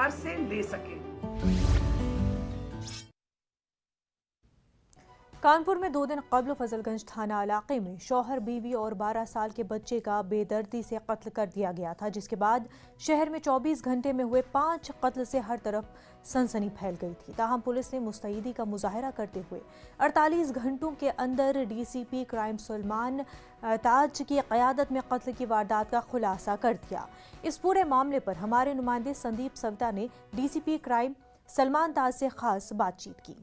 प्यार से ले सकें। कानपुर में 2 दिन कबल फजलगंज थाना इलाके में शौहर, बीवी और 12 साल के बच्चे का बेदर्दी से कत्ल कर दिया गया था, जिसके बाद शहर में 24 घंटे में हुए 5 कत्ल से हर तरफ सनसनी फैल गई थी। ताहम पुलिस ने मुस्तैदी का मुजाहरा करते हुए 48 घंटों के अंदर डीसीपी क्राइम सलमान ताज की क़यादत में कत्ल की वारदात का खुलासा कर दिया। इस पूरे मामले पर हमारे नुमाइंदे संदीप सविता ने डीसीपी क्राइम सलमान ताज से खास बातचीत की।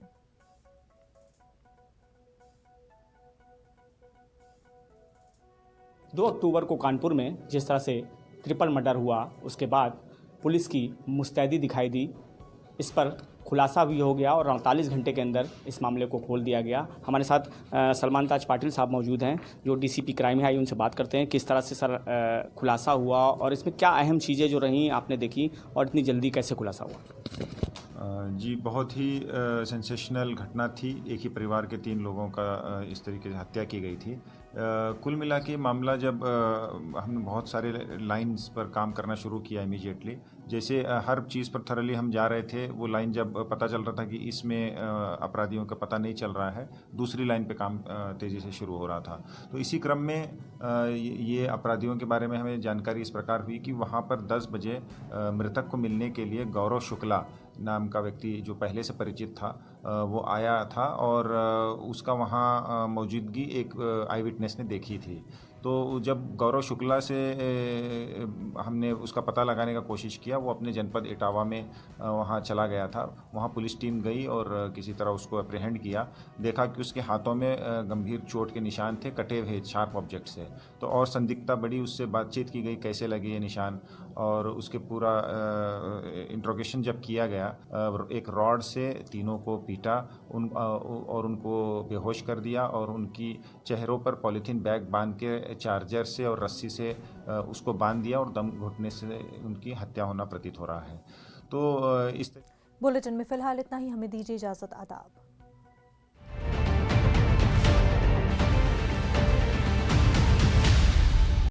2 अक्टूबर को कानपुर में जिस तरह से ट्रिपल मर्डर हुआ, उसके बाद पुलिस की मुस्तैदी दिखाई दी। इस पर खुलासा भी हो गया और 48 घंटे के अंदर इस मामले को खोल दिया गया। हमारे साथ सलमान ताज पाटिल साहब मौजूद हैं, जो डीसीपी क्राइम है। उनसे बात करते हैं किस तरह से सर खुलासा हुआ और इसमें क्या अहम चीज़ें जो रहीं आपने देखी और इतनी जल्दी कैसे खुलासा हुआ। जी, बहुत ही सेंसेशनल घटना थी। एक ही परिवार के 3 लोगों का इस तरीके से हत्या की गई थी। कुल मिला के मामला जब हमने बहुत सारे लाइंस पर काम करना शुरू किया इमीडिएटली, जैसे हर चीज़ पर थरली हम जा रहे थे, वो लाइन जब पता चल रहा था कि इसमें अपराधियों का पता नहीं चल रहा है, दूसरी लाइन पे काम तेज़ी से शुरू हो रहा था। तो इसी क्रम में ये अपराधियों के बारे में हमें जानकारी इस प्रकार हुई कि वहाँ पर 10 बजे मृतक को मिलने के लिए गौरव शुक्ला नाम का व्यक्ति, जो पहले से परिचित था, वो आया था और उसका वहाँ मौजूदगी एक आई विटनेस ने देखी थी। तो जब गौरव शुक्ला से हमने उसका पता लगाने का कोशिश किया, वो अपने जनपद इटावा में वहाँ चला गया था। वहाँ पुलिस टीम गई और किसी तरह उसको अप्रीहेंड किया। देखा कि उसके हाथों में गंभीर चोट के निशान थे, कटे हुए शार्प ऑब्जेक्ट से। तो और संदिग्धता बढ़ी, उससे बातचीत की गई कैसे लगे ये निशान, और उसके पूरा इंट्रोगेशन जब किया गया, एक रॉड से तीनों को पीटा और उनको बेहोश कर दिया और उनकी चेहरों पर पॉलीथीन बैग बांध के चार्जर से और रस्सी से उसको बांध दिया और दम घुटने से उनकी हत्या होना प्रतीत हो रहा है। तो इस बुलेटिन में फिलहाल इतना ही। हमें दीजिए इजाजत। आदाब।